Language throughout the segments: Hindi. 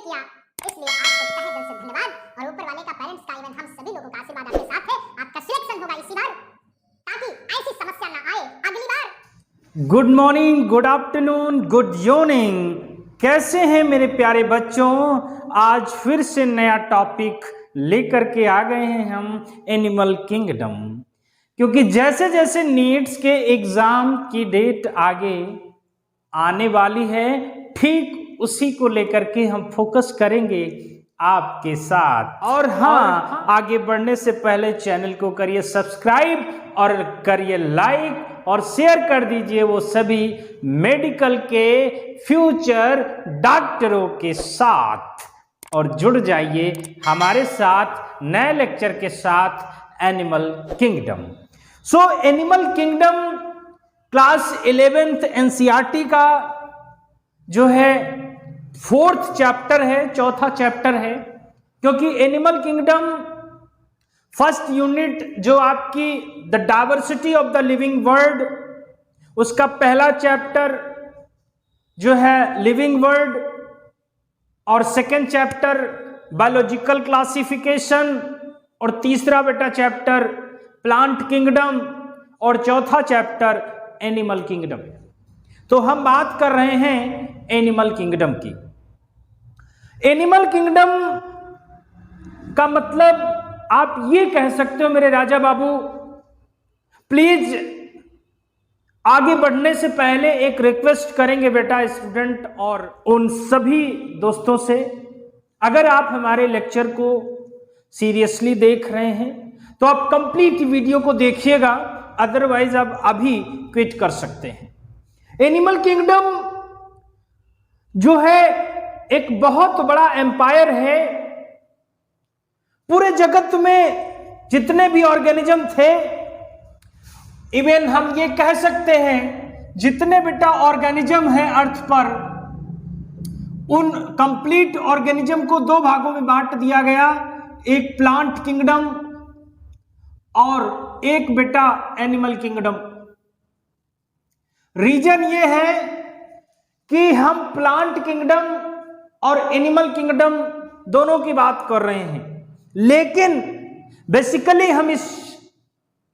किया, इसलिए आपको तहे दिल से धन्यवाद। और ऊपर वाले का, पेरेंट्स का, इवन हम सभी लोगों का आशीर्वाद आपके साथ है। आपका सिलेक्शन होगा इसी बार, ताकि ऐसी समस्या ना आए अगली बार। Good morning, good afternoon, good evening. कैसे हैं मेरे प्यारे बच्चों? आज फिर से नया टॉपिक लेकर के आ गए हैं हम, एनिमल किंगडम। क्योंकि जैसे जैसे नीट्स के एग्जाम की डेट आगे आने वाली है, ठीक उसी को लेकर के हम फोकस करेंगे आपके साथ। और हाँ, आगे बढ़ने से पहले चैनल को करिए सब्सक्राइब और करिए लाइक और शेयर कर दीजिए वो सभी मेडिकल के फ्यूचर डॉक्टरों के साथ, और जुड़ जाइए हमारे साथ नए लेक्चर के साथ, animal kingdom. So animal kingdom class 11th NCERT का जो है 4th चैप्टर है, चौथा चैप्टर है। क्योंकि एनिमल किंगडम फर्स्ट यूनिट जो आपकी the diversity of the living world, उसका पहला चैप्टर जो है लिविंग वर्ल्ड, और सेकेंड चैप्टर बायोलॉजिकल क्लासिफिकेशन, और तीसरा बेटा चैप्टर प्लांट किंगडम, और चौथा चैप्टर एनिमल किंगडम। तो हम बात कर रहे हैं एनिमल किंगडम की। एनिमल किंगडम का मतलब आप ये कह सकते हो मेरे राजा बाबू। प्लीज आगे बढ़ने से पहले एक रिक्वेस्ट करेंगे बेटा स्टूडेंट और उन सभी दोस्तों से, अगर आप हमारे लेक्चर को सीरियसली देख रहे हैं तो आप कंप्लीट वीडियो को देखिएगा, अदरवाइज आप अभी क्विट कर सकते हैं। एनिमल किंगडम जो है एक बहुत बड़ा एम्पायर है। पूरे जगत में जितने भी ऑर्गेनिज्म थे, इवन हम ये कह सकते हैं जितने बेटा ऑर्गेनिज्म हैं अर्थ पर, उन कंप्लीट ऑर्गेनिज्म को दो भागों में बांट दिया गया, एक प्लांट किंगडम और एक बेटा एनिमल किंगडम। रीजन ये है कि हम प्लांट किंगडम और एनिमल किंगडम दोनों की बात कर रहे हैं, लेकिन बेसिकली हम इस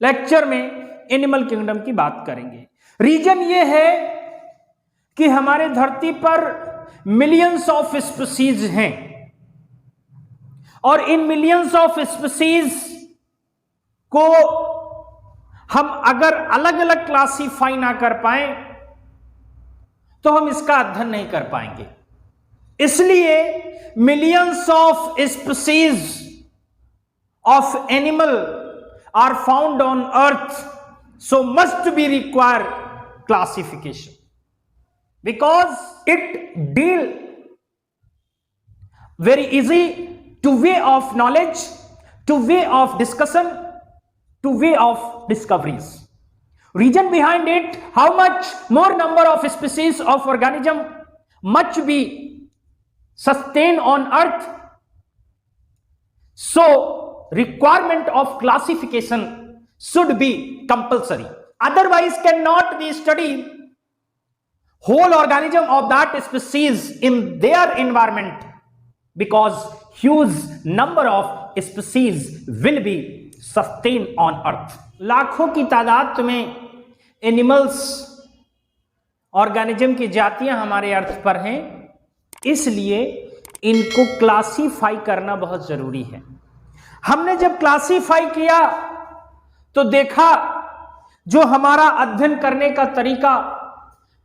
लेक्चर में एनिमल किंगडम की बात करेंगे। रीजन ये है कि हमारे धरती पर मिलियंस ऑफ स्पीसीज हैं, और इन मिलियंस ऑफ स्पीसीज को हम अगर अलग अलग क्लासीफाई ना कर पाए तो हम इसका अध्ययन नहीं कर पाएंगे। इसलिए millions of species of animal are found on earth, so must be require classification, because it deal very easy to way of knowledge, to way of discussion, to way of discoveries. Reason behind it, how much more number of species of organism must be sustained on earth, so requirement of classification should be compulsory, otherwise cannot be studied whole organism of that species in their environment, because huge number of species will be sustain on earth. लाखों की तादाद में एनिमल्स, ऑर्गेनिज्म की जातियां हमारे अर्थ पर हैं, इसलिए इनको क्लासीफाई करना बहुत जरूरी है। हमने जब क्लासीफाई किया तो देखा जो हमारा अध्ययन करने का तरीका,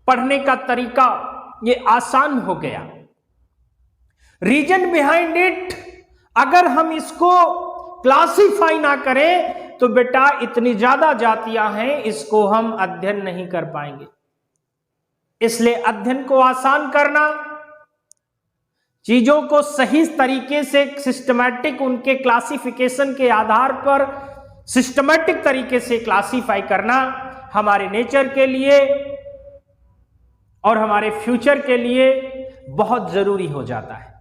पढ़ने का तरीका, ये आसान हो गया। रीजन बिहाइंड इट, अगर हम इसको क्लासीफाई ना करें तो बेटा इतनी ज्यादा जातियां हैं, इसको हम अध्ययन नहीं कर पाएंगे। इसलिए अध्ययन को आसान करना, चीजों को सही तरीके से सिस्टमैटिक, उनके क्लासिफिकेशन के आधार पर सिस्टमैटिक तरीके से क्लासीफाई करना हमारे नेचर के लिए और हमारे फ्यूचर के लिए बहुत जरूरी हो जाता है।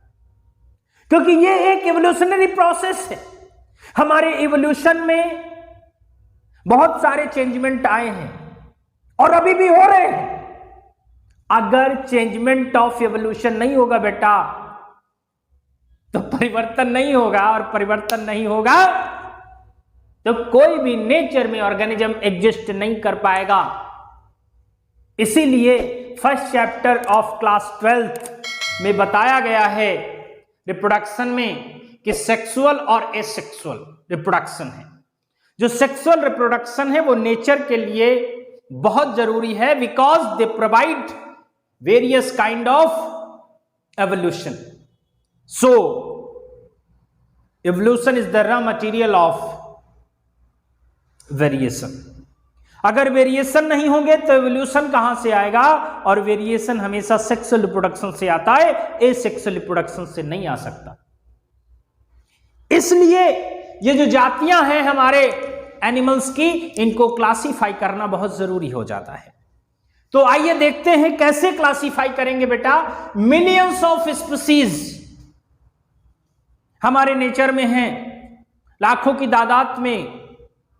क्योंकि ये एक इवोल्यूशनरी प्रोसेस है। हमारे इवोल्यूशन में बहुत सारे चेंजमेंट आए हैं और अभी भी हो रहे हैं। अगर चेंजमेंट ऑफ इवोल्यूशन नहीं होगा बेटा परिवर्तन नहीं होगा, और परिवर्तन नहीं होगा तो कोई भी नेचर में ऑर्गेनिज्म एग्जिस्ट नहीं कर पाएगा। इसीलिए first chapter of class 12th में बताया गया है रिप्रोडक्शन में कि सेक्सुअल और एसेक्सुअल रिप्रोडक्शन है। जो सेक्सुअल रिप्रोडक्शन है वो नेचर के लिए बहुत जरूरी है, because they provide various kind of evolution. So evolution is the raw material of variation. अगर वेरिएशन नहीं होंगे तो एवोल्यूशन कहां से आएगा? और वेरिएशन हमेशा सेक्सुअल रिप्रोडक्शन से आता है, एसेक्सुअल रिप्रोडक्शन से नहीं आ सकता। इसलिए ये जो जातियां हैं हमारे एनिमल्स की, इनको क्लासिफाई करना बहुत जरूरी हो जाता है। तो आइए देखते हैं कैसे क्लासिफाई करेंगे बेटा। मिलियंस ऑफ स्पीसीज हमारे नेचर में हैं, लाखों की तादाद में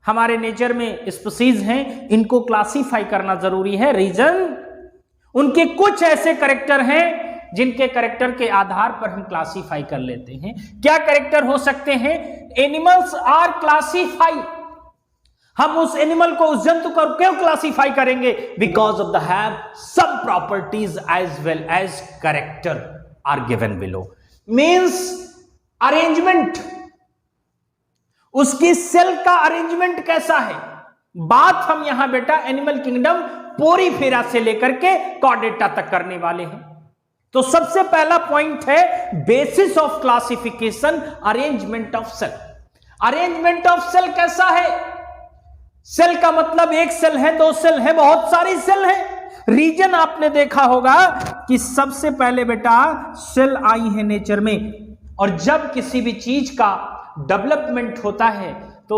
हमारे नेचर में स्पीसीज हैं, इनको क्लासिफाई करना जरूरी है। रीजन, उनके कुछ ऐसे कैरेक्टर हैं जिनके कैरेक्टर के आधार पर हम क्लासिफाई कर लेते हैं। क्या कैरेक्टर हो सकते हैं? Animals are classify. हम उस एनिमल को, उस जंतु को क्यों क्लासिफाई करेंगे? Because of the have some properties as well as character are given below. Means arrangement, उसकी सेल का अरेंजमेंट कैसा है। बात हम यहां बेटा एनिमल किंगडम पूरी फेरा से लेकर के कॉर्डेटा तक करने वाले हैं। तो सबसे पहला पॉइंट है basis of classification, arrangement of cell. Arrangement of cell कैसा है? सेल का मतलब एक सेल है, दो सेल है, बहुत सारी सेल है। रीजन आपने देखा होगा कि सबसे पहले बेटा सेल आई है नेचर में, और जब किसी भी चीज का डेवलपमेंट होता है तो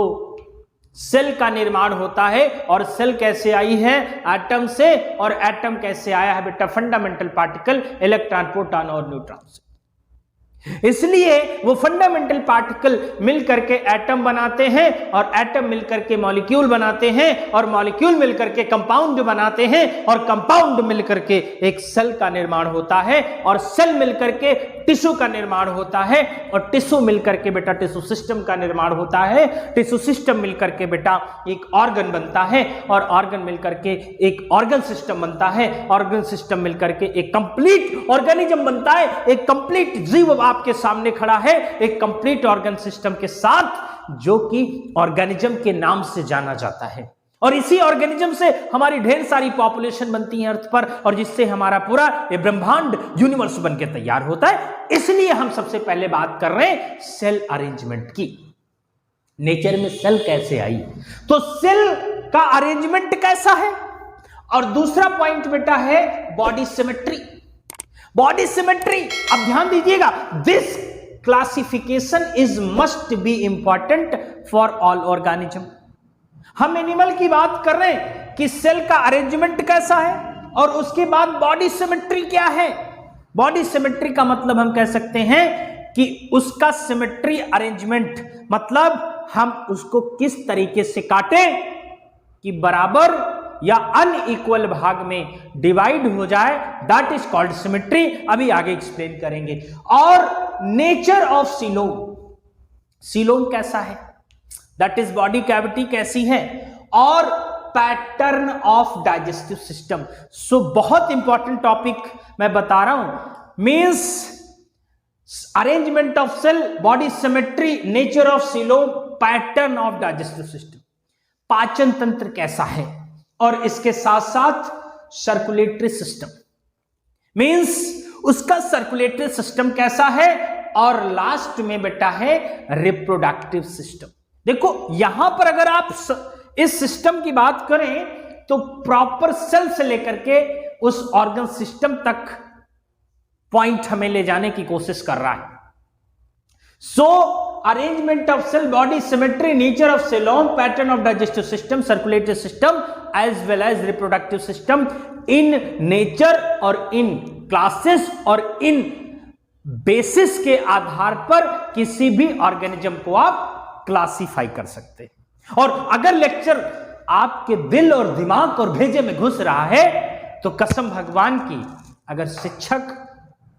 सेल का निर्माण होता है। और सेल कैसे आई है? एटम से। और एटम कैसे आया है बेटा? फंडामेंटल पार्टिकल, इलेक्ट्रॉन, प्रोटॉन और न्यूट्रॉन से। इसलिए वो फंडामेंटल पार्टिकल मिलकर के एटम बनाते हैं, और एटम मिलकर के मॉलिक्यूल बनाते हैं, और मॉलिक्यूल मिलकर के कंपाउंड बनाते हैं, और कंपाउंड मिलकर के एक सेल का निर्माण होता है, और सेल मिलकर के टिश्यू का निर्माण होता है, और टिश्यू मिलकर के बेटा टिश्यू सिस्टम का निर्माण होता है। टिश्यू सिस्टम मिलकर के बेटा एक ऑर्गन बनता है, और ऑर्गन मिलकर के एक ऑर्गन सिस्टम बनता है। ऑर्गन सिस्टम मिलकर के एक कंप्लीट ऑर्गेनिज्म बनता है। एक कंप्लीट जीव आपके सामने खड़ा है, एक कंप्लीट ऑर्गन सिस्टम के साथ, जो कि ऑर्गेनिज्म के नाम से जाना जाता है। और इसी ऑर्गेनिज्म से हमारी ढेर सारी पॉपुलेशन बनती है अर्थ पर, और जिससे हमारा पूरा ये ब्रह्मांड यूनिवर्स बनके तैयार होता है। इसलिए हम सबसे पहले बात कर रहे हैं सेल अरेंजमेंट की। नेचर में सेल कैसे आई, तो सेल का अरेंजमेंट कैसा है। और दूसरा पॉइंट बेटा है बॉडी सिमेट्री। बॉडी सिमेट्री, अब ध्यान दीजिएगा, this classification is must be important for all organism. हम एनिमल की बात कर रहे हैं कि सेल का अरेंजमेंट कैसा है, और उसके बाद बॉडी सिमेट्री क्या है। बॉडी सिमेट्री का मतलब हम कह सकते हैं कि उसका सिमेट्री अरेंजमेंट, मतलब हम उसको किस तरीके से काटें कि बराबर या अनइक्वल भाग में डिवाइड हो जाए, दैट इज कॉल्ड सिमेट्री। अभी आगे एक्सप्लेन करेंगे। और नेचर ऑफ सीलोम, सीलोम कैसा है, दैट इज बॉडी कैविटी कैसी है, और pattern of digestive system. So बहुत इंपॉर्टेंट टॉपिक मैं बता रहा हूं। Means arrangement of cell, body symmetry, nature of coelom, pattern of digestive system. पाचन तंत्र कैसा है, और इसके साथ साथ सर्कुलेटरी सिस्टम, मींस उसका सर्कुलेटरी सिस्टम कैसा है। और लास्ट में बेटा है रिप्रोडक्टिव सिस्टम। देखो यहां पर अगर आप इस सिस्टम की बात करें तो प्रॉपर सेल से लेकर के उस ऑर्गन सिस्टम तक पॉइंट हमें ले जाने की कोशिश कर रहा है। So arrangement of cell, body symmetry, nature of coelom, pattern of digestive system, circulatory system as well as reproductive system, in nature और इन क्लासेस और इन बेसिस के आधार पर किसी भी ऑर्गेनिज्म को आप क्लासिफाई कर सकते हैं। और अगर लेक्चर आपके दिल और दिमाग और भेजे में घुस रहा है तो कसम भगवान की, अगर शिक्षक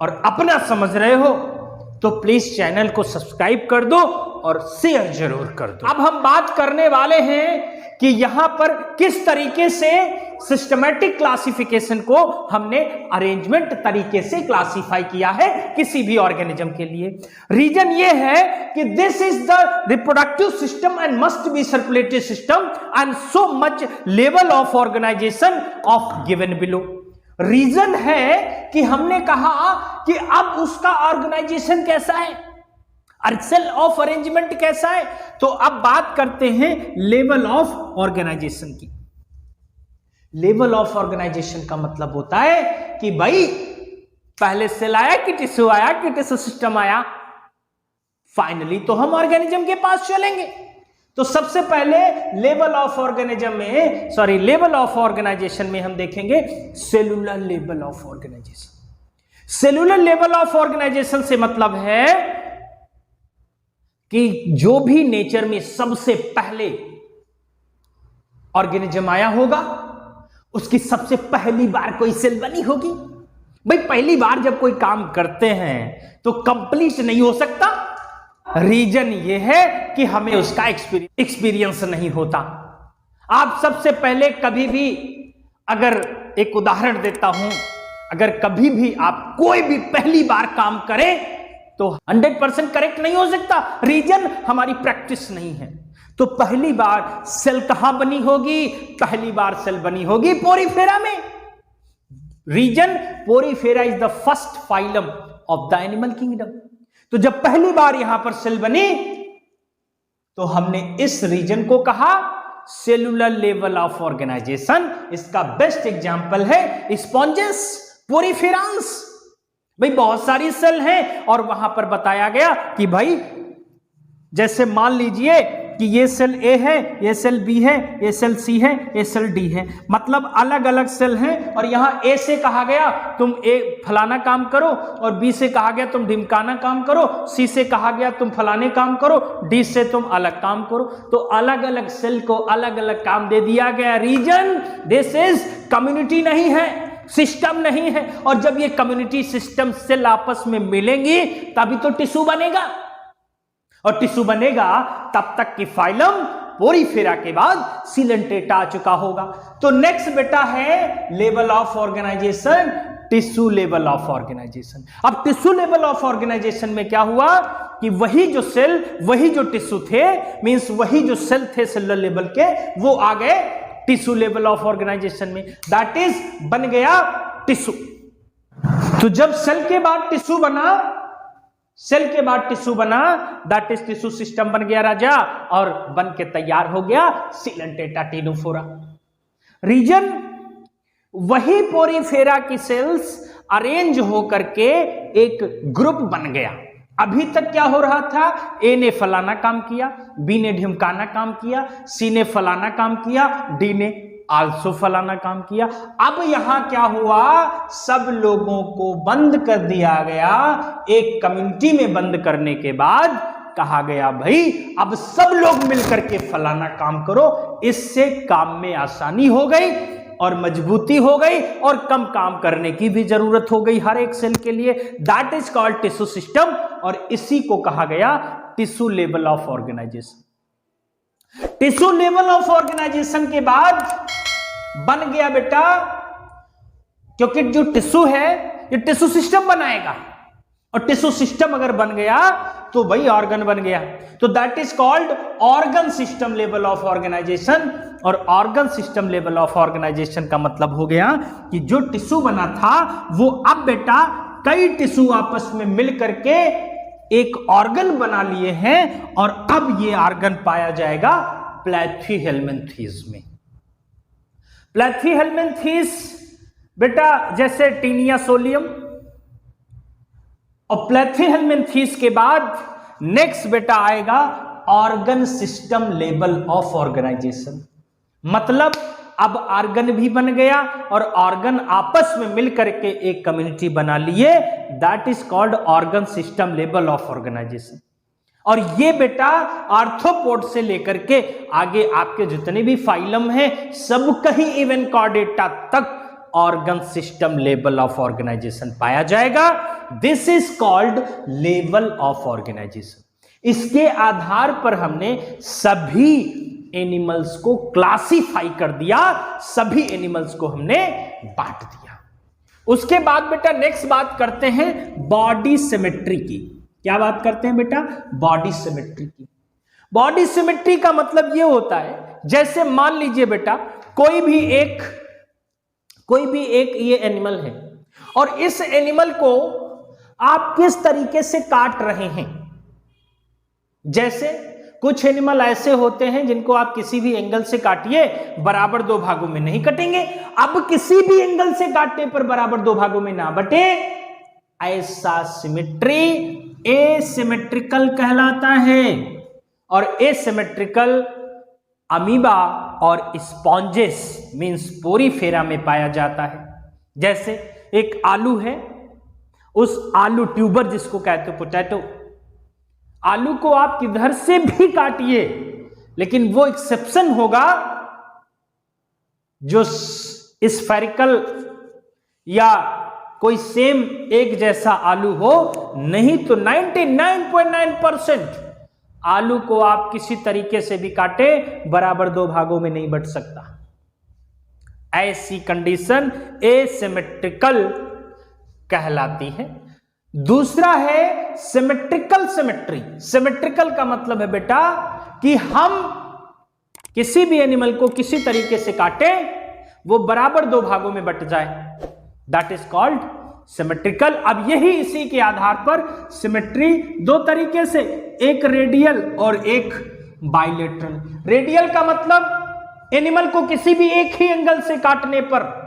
और अपना समझ रहे हो तो प्लीज चैनल को सब्सक्राइब कर दो और शेयर जरूर कर दो। अब हम बात करने वाले हैं कि यहां पर किस तरीके से सिस्टमैटिक क्लासिफिकेशन को हमने अरेंजमेंट तरीके से क्लासिफाई किया है किसी भी ऑर्गेनिज्म के लिए। रीजन ये है कि this is the reproductive system and must be circulatory system and so much level of organization of given below. Reason है कि हमने कहा कि अब उसका ऑर्गेनाइजेशन कैसा है, सेल ऑफ अरेंजमेंट कैसा है। तो अब बात करते हैं लेवल ऑफ ऑर्गेनाइजेशन की। लेवल ऑफ ऑर्गेनाइजेशन का मतलब होता है कि भाई पहले सेल आया कि टिश्यू आया कि टिश्यू सिस्टम आया, फाइनली तो हम ऑर्गेनिज्म के पास चलेंगे। तो सबसे पहले लेवल ऑफ ऑर्गेनिज्म में लेवल ऑफ ऑर्गेनाइजेशन में हम देखेंगे cellular level of organization. Cellular level of organization से मतलब है कि जो भी नेचर में सबसे पहले ऑर्गेनिज्म आया होगा उसकी सबसे पहली बार कोई सेल बनी होगी। भाई पहली बार जब कोई काम करते हैं तो कंप्लीट नहीं हो सकता। रीजन ये है कि हमें उसका एक्सपीरियंस नहीं होता। आप सबसे पहले कभी भी, अगर एक उदाहरण देता हूं, अगर कभी भी आप कोई भी पहली बार काम करें तो 100% करेक्ट नहीं हो सकता। रीजन हमारी प्रैक्टिस नहीं है। तो पहली बार सेल कहां बनी होगी? पहली बार सेल बनी होगी पोरीफेरा में। Reason porifera is the first phylum of the animal kingdom. तो जब पहली बार यहां पर सेल बनी तो हमने इस रीजन को कहा सेलुलर लेवल ऑफ ऑर्गेनाइजेशन। इसका बेस्ट एग्जांपल है स्पॉन्जेस, पोरीफेरांस। भाई बहुत सारी सेल हैं और वहां पर बताया गया कि भाई जैसे मान लीजिए कि ये सेल ए है, ये सेल बी है, ये सेल सी है, ये सेल डी है, मतलब अलग अलग सेल हैं। और यहां ए से कहा गया तुम ए फलाना काम करो, और बी से कहा गया तुम ढिमकाना काम करो, सी से कहा गया तुम फलाने काम करो, डी से तुम अलग काम करो। तो अलग अलग सेल को अलग अलग काम दे दिया गया। रीजन दिस इज कम्युनिटी नहीं है, सिस्टम नहीं है। और जब ये कम्युनिटी सिस्टम सेल आपस में मिलेंगी तभी तो टिश्यू बनेगा, और टिश्यू बनेगा तब तक कि फाइलम पोरीफेरा के बाद सीलेंटेटा आ चुका होगा। तो नेक्स्ट बेटा है level of organization, tissue level of organization. अब टिश्यू लेवल ऑफ ऑर्गेनाइजेशन में क्या हुआ कि वही जो सेल, वही जो टिश्यू थे, मींस वही जो सेल थे सेलुलर लेवल के, वो आ गए टिश्यू लेवल ऑफ ऑर्गेनाइजेशन में। दैट इज बन गया टिश्यू। तो जब सेल के बाद टिश्यू बना, सेल के बाद टिश्यू बना, दैट इज टिश्यू सिस्टम बन गया राजा, और बन के तैयार हो गया सीलेंटेटा टेनोफोरा। रीजन वही पोरीफेरा की सेल्स अरेंज होकर के एक ग्रुप बन गया। अभी तक क्या हो रहा था? ए ने फलाना काम किया, बी ने ढिमकाना काम किया, सी ने फलाना काम किया, डी ने आल्सो फलाना काम किया। अब यहां क्या हुआ? सब लोगों को बंद कर दिया गया। एक कम्युनिटी में बंद करने के बाद कहा गया भाई अब सब लोग मिलकर के फलाना काम करो। इससे काम में आसानी हो गई और मजबूती हो गई और कम काम करने की भी जरूरत हो गई हर एक सेल के लिए। That is called tissue system, और इसी को कहा गया tissue level of organization. Tissue level of organization के बाद बन गया बेटा, क्योंकि जो टिश्यू है ये टिश्यू सिस्टम बनाएगा, और टिश्यू सिस्टम अगर बन गया तो भाई ऑर्गन बन गया। तो that is called organ system level of organisation. और organ system level of organisation का मतलब हो गया कि जो टिश्यू बना था वो अब बेटा कई टिश्यू आपस में मिल करके एक ऑर्गन बना लिए हैं, और अब ये ऑर्गन पाया जाएगा प्लैथीहेल्मिन्थीज में। प्लैथीहेल्मिन्थीज बेटा जैसे टीनिया सोलियम, और प्लैथीहेल्मिन्थीज के बाद नेक्स्ट बेटा आएगा organ system level of organization. मतलब अब ऑर्गन भी बन गया और ऑर्गन आपस में मिलकर के एक कम्युनिटी बना लिए। That is called organ system level of organisation. और ये बेटा आर्थ्रोपोड से लेकर के आगे आपके जितने भी फाइलम हैं सब कहीं इवन कॉर्डेटा तक organ system level of organization पाया जाएगा। This is called level of organization. इसके आधार पर हमने सभी एनिमल्स को क्लासिफाई कर दिया, सभी एनिमल्स को हमने बांट दिया। उसके बाद बेटा नेक्स्ट बात करते हैं बॉडी सिमेट्री की। क्या बात करते हैं बेटा? बॉडी सिमेट्री की। बॉडी सिमेट्री का मतलब यह होता है, जैसे मान लीजिए बेटा कोई भी एक ये एनिमल है और इस एनिमल को आप किस तरीके से काट रहे हैं। जैसे कुछ एनिमल ऐसे होते हैं जिनको आप किसी भी एंगल से काटिए बराबर दो भागों में नहीं कटेंगे। अब किसी भी एंगल से काटने पर बराबर दो भागों में ना बटे, ऐसा सिमेट्री एसिमेट्रिकल कहलाता है। और एसिमेट्रिकल अमीबा और स्पॉन्जेस मींस पोरीफेरा में पाया जाता है। जैसे एक आलू है, उस आलू ट्यूबर जिसको कहते हो पोटैटो, आलू को आप किधर से भी काटिए, लेकिन वो एक्सेप्शन होगा जो स्फेरिकल या कोई सेम एक जैसा आलू हो, नहीं तो 99.9% आलू को आप किसी तरीके से भी काटे बराबर दो भागों में नहीं बंट सकता। ऐसी कंडीशन एसिमेट्रिकल कहलाती है। दूसरा है सिमेट्रिकल सिमेट्री। सिमेट्रिकल का मतलब है बेटा कि हम किसी भी एनिमल को किसी तरीके से काटे वो बराबर दो भागों में बट जाए, दैट इज कॉल्ड सिमेट्रिकल। अब यही इसी के आधार पर सिमेट्री दो तरीके से, एक रेडियल और एक बाइलेटरल। रेडियल का मतलब एनिमल को किसी भी एक ही एंगल से काटने पर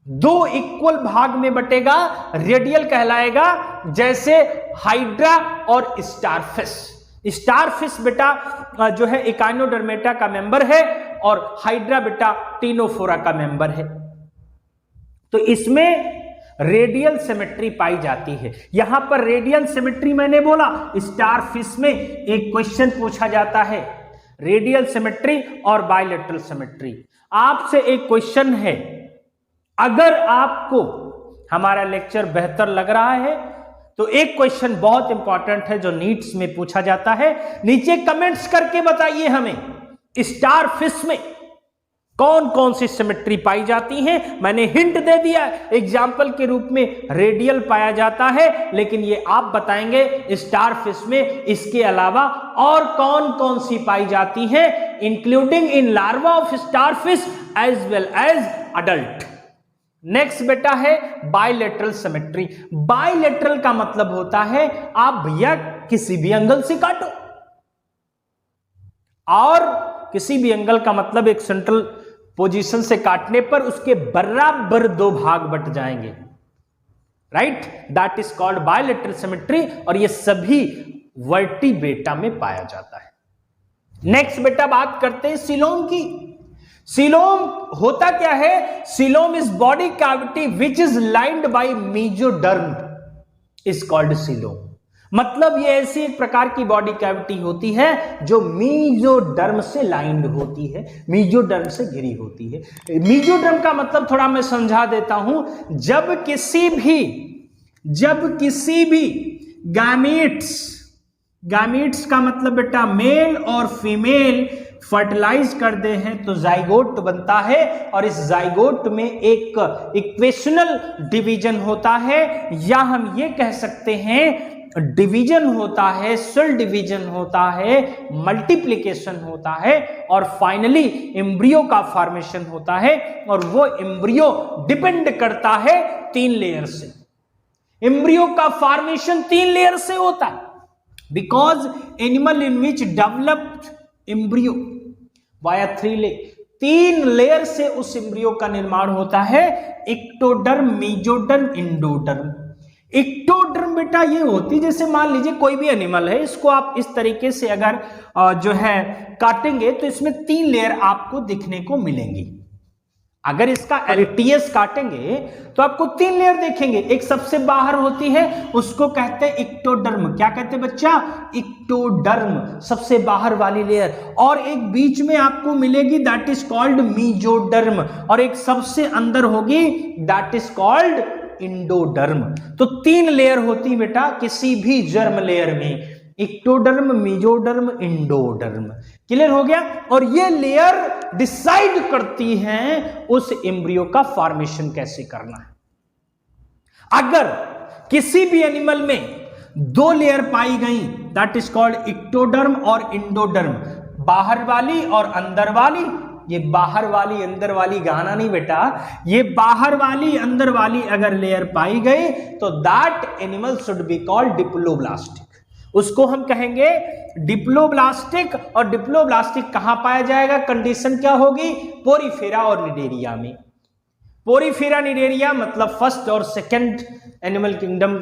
दो इक्वल भाग में बटेगा, रेडियल कहलाएगा। जैसे हाइड्रा और स्टारफिश। स्टारफिश बेटा जो है इकाइनोडर्मेटा का मेंबर है और हाइड्रा बेटा टीनोफोरा का मेंबर है। तो इसमें रेडियल सिमेट्री पाई जाती है। यहां पर रेडियल सिमेट्री मैंने बोला, स्टारफिश में एक क्वेश्चन पूछा जाता है रेडियल सिमेट्री और बायलैटरल सिमेट्री। आपसे एक क्वेश्चन है, अगर आपको हमारा लेक्चर बेहतर लग रहा है तो एक क्वेश्चन बहुत इंपॉर्टेंट है जो नीट्स में पूछा जाता है, नीचे कमेंट्स करके बताइए हमें स्टारफिश में कौन कौन सी सिमेट्री पाई जाती है। मैंने हिंट दे दिया, एग्जाम्पल के रूप में रेडियल पाया जाता है, लेकिन ये आप बताएंगे स्टारफिश में इसके अलावा और कौन कौन सी पाई जाती है, including in larva of starfish as well as adult. Next बेटा है बायलैटरल सिमेट्री। बायलैटरल का मतलब होता है आप भैया किसी भी एंगल से काटो, और किसी भी एंगल का मतलब एक सेंट्रल पोजीशन से काटने पर उसके बराबर दो भाग बट जाएंगे, right, that is called bilateral symmetry. और ये सभी वर्टिब्रेटा में पाया जाता है। नेक्स्ट बेटा बात करते हैं सीलोम की। सीलोम होता क्या है? Coelom is body cavity which is lined by mesoderm is called coelom. मतलब ये ऐसी एक प्रकार की बॉडी कैविटी होती है जो मेसोडर्म से लाइंड होती है, मेसोडर्म से घिरी होती है। मेसोडर्म का मतलब थोड़ा मैं समझा देता हूं, जब किसी भी गैमीट्स का मतलब बेटा मेल और फीमेल फर्टिलाइज कर दे हैं तो जाइगोट बनता है, और इस जाइगोट में एक इक्वेशनल डिवीजन होता है, या हम ये कह सकते हैं डिवीजन होता है, सेल डिवीजन होता है, मल्टीप्लिकेशन होता है, और फाइनली एम्ब्रियो का फॉर्मेशन होता है। और वो एम्ब्रियो डिपेंड करता है 3 लेयर से। एम्ब्रियो का फॉर्मेशन 3 लेयर से होता है, because animal in which developed embryo via 3 layer, 3 layer से उस एम्ब्रियो का निर्माण होता है, एक्टोडर्म, मेसोडर्म, एंडोडर्म। एक्टोडर्म बेटा ये होती, जैसे मान लीजिए कोई भी एनिमल है, इसको आप इस तरीके से अगर जो है काटेंगे तो इसमें 3 लेयर आपको दिखने को मिलेंगी। अगर इसका LTS काटेंगे तो आपको 3 लेयर देखेंगे। एक सबसे बाहर होती है, उसको कहते हैं इक्टोडर्म। क्या कहते हैं बच्चा? इक्टोडर्म, सबसे बाहर वाली लेयर। और एक बीच में आपको मिलेगी, दैट इज कॉल्ड मीजोडर्म। और एक सबसे अंदर होगी, दैट इज कॉल्ड इंडोडर्म। तो 3 लेयर होती बेटा किसी भी जर्म लेयर में, इक्टोडर्म, मीजोडर्म, इंडोडर्म। क्लियर हो गया? और ये लेयर डिसाइड करती हैं उस एम्ब्रियो का फॉर्मेशन कैसे करना है। अगर किसी भी एनिमल में 2 लेयर पाई गई, दैट इज कॉल्ड इक्टोडर्म और इंडोडर्म, बाहर वाली और अंदर वाली। ये बाहर वाली अंदर वाली गाना नहीं बेटा, ये बाहर वाली अंदर वाली अगर लेयर पाई गई तो that animal should be called diploblastic. उसको हम कहेंगे डिप्लोब्लास्टिक। और डिप्लोब्लास्टिक कहां पाया जाएगा? कंडीशन क्या होगी? पोरीफेरा और निडेरिया में। पोरीफेरा निडेरिया मतलब फर्स्ट और सेकंड एनिमल किंगडम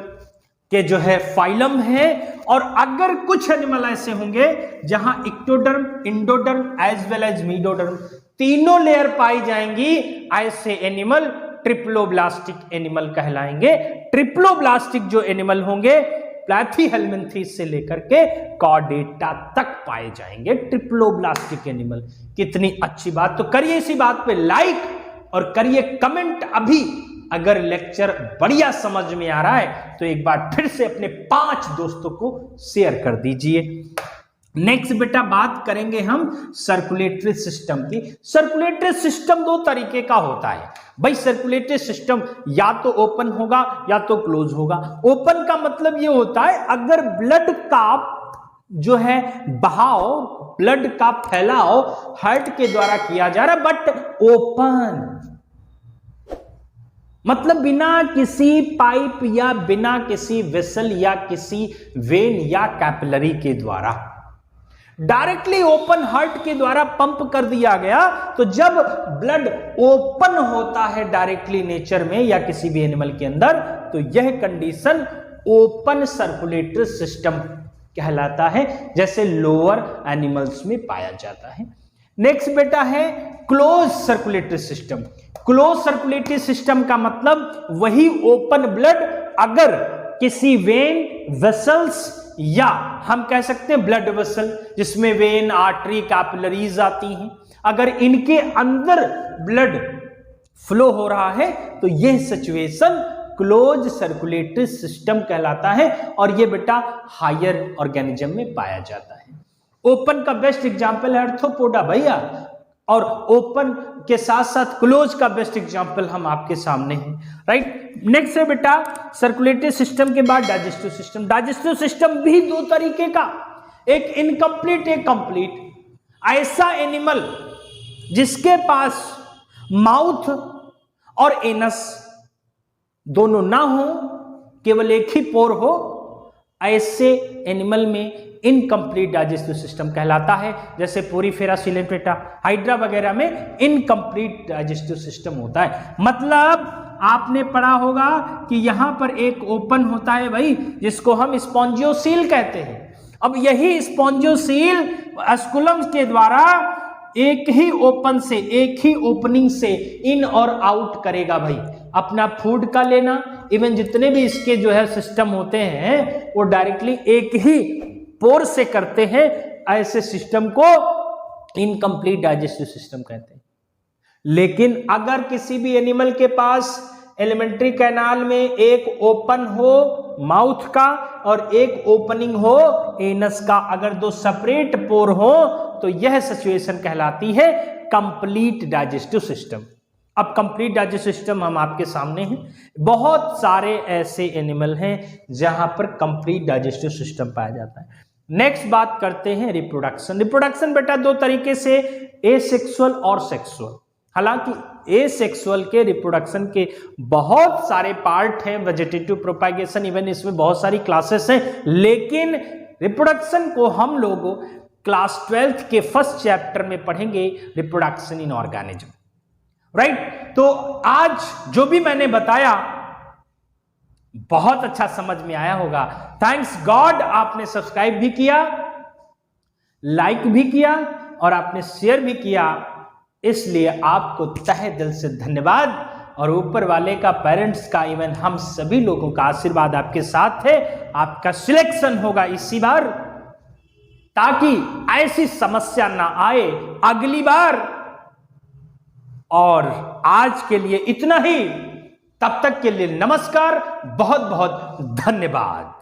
के जो है फाइलम है। और अगर कुछ एनिमल ऐसे होंगे जहां ectoderm, endoderm as well as mesoderm तीनों लेयर पाई जाएंगी, ऐसे एनिमल ट्रिप्लोब्लास्टिक एनिमल कहलाएंगे। ट्रिप्लोब्लास्टिक जो एनिमल होंगे प्लैथीहेल्मिन्थेस से लेकर के कॉर्डेटा तक पाए जाएंगे ट्रिप्लोब्लास्टिक एनिमल। कितनी अच्छी बात! तो करिए इसी बात पे लाइक और करिए कमेंट अभी। अगर लेक्चर बढ़िया समझ में आ रहा है तो एक बार फिर से अपने 5 दोस्तों को शेयर कर दीजिए। नेक्स्ट बेटा बात करेंगे हम सर्कुलेटरी सिस्टम की। सर्कुलेटरी सिस्टम 2 तरीके का होता है भाई। सर्कुलेटरी सिस्टम या तो ओपन होगा या तो क्लोज होगा। ओपन का मतलब ये होता है अगर ब्लड का जो है बहाव, ब्लड का फैलाव हार्ट के द्वारा किया जा रहा है, बट ओपन मतलब बिना किसी पाइप या बिना किसी वेसल या किसी वेन या कैपिलरी के द्वारा, डायरेक्टली ओपन हार्ट के द्वारा पंप कर दिया गया। तो जब ब्लड ओपन होता है डायरेक्टली नेचर में या किसी भी एनिमल के अंदर, तो यह कंडीशन ओपन सर्कुलेटरी सिस्टम कहलाता है, जैसे लोअर एनिमल्स में पाया जाता है। नेक्स्ट बेटा है close circulatory system. Close circulatory system का मतलब वही ओपन ब्लड अगर किसी वेन, वेसल्स या हम कह सकते हैं ब्लड वेसल जिसमें वेन, आर्टरी, कैपिलरीज आती हैं, अगर इनके अंदर ब्लड फ्लो हो रहा है तो यह सिचुएशन क्लोज सर्कुलेटरी सिस्टम कहलाता है। और यह बेटा हायर ऑर्गेनिज्म में पाया जाता है। ओपन का बेस्ट एग्जांपल है आर्थ्रोपोडा भैया, और ओपन के साथ साथ क्लोज का बेस्ट एग्जांपल हम आपके सामने हैं, राइट। नेक्स्ट है बेटा सर्कुलेटरी सिस्टम के बाद डाइजेस्टिव सिस्टम। डाइजेस्टिव सिस्टम भी 2 तरीके का, एक इनकम्प्लीट, एक कंप्लीट। ऐसा एनिमल जिसके पास माउथ और एनस दोनों ना हो, केवल एक ही पोर हो, ऐसे एनिमल में इनकम्प्लीट डाइजेस्टिव सिस्टम कहलाता है। जैसे पोरीफेरा, सिलेंट्रेटा, हाइड्रा वगैरह में इनकम्प्लीट डाइजेस्टिव सिस्टम होता है। मतलब आपने पढ़ा होगा कि यहां पर एक ओपन होता है भाई, जिसको हम स्पॉन्जियोसील कहते हैं। अब यही स्पॉन्जियोसील अस्कुलम के द्वारा एक ही ओपन से, एक ही ओपनिंग से इन और आउट करेगा भाई, अपना फूड का लेना, इवन जितने भी इसके जो है सिस्टम होते हैं वो डायरेक्टली एक ही पोर से करते हैं। ऐसे सिस्टम को इनकम्प्लीट डाइजेस्टिव सिस्टम कहते हैं। लेकिन अगर किसी भी एनिमल के पास एलिमेंट्री कैनाल में एक ओपन हो माउथ का और एक ओपनिंग हो एनस का, अगर 2 सेपरेट पोर हो, तो यह सिचुएशन कहलाती है कंप्लीट डाइजेस्टिव सिस्टम। अब कंप्लीट डाइजेस्टिव सिस्टम हम आपके सामने हैं। बहुत सारे ऐसे एनिमल हैं जहां पर कंप्लीट डाइजेस्टिव सिस्टम पाया जाता है। नेक्स्ट बात करते हैं रिप्रोडक्शन। रिप्रोडक्शन बेटा 2 तरीके से, एसेक्सुअल और सेक्सुअल। हालांकि एसेक्सुअल के रिप्रोडक्शन के बहुत सारे पार्ट हैं, वेजिटेटिव प्रोपागेशन, इवन इसमें बहुत सारी क्लासेस हैं, लेकिन रिप्रोडक्शन को हम लोग क्लास 12th के फर्स्ट चैप्टर में पढ़ेंगे, रिप्रोडक्शन इन ऑर्गेनिज्म, राइट। तो आज जो भी मैंने बताया बहुत अच्छा समझ में आया होगा। थैंक्स गॉड आपने सब्सक्राइब भी किया, लाइक भी किया और आपने शेयर भी किया। इसलिए आपको तहे दिल से धन्यवाद और ऊपर वाले का, पेरेंट्स का, इवन हम सभी लोगों का आशीर्वाद आपके साथ है। आपका सिलेक्शन होगा इसी बार, ताकि ऐसी समस्या ना आए अगली बार। और आज के लिए इतना ही, तब तक के लिए नमस्कार, बहुत बहुत धन्यवाद।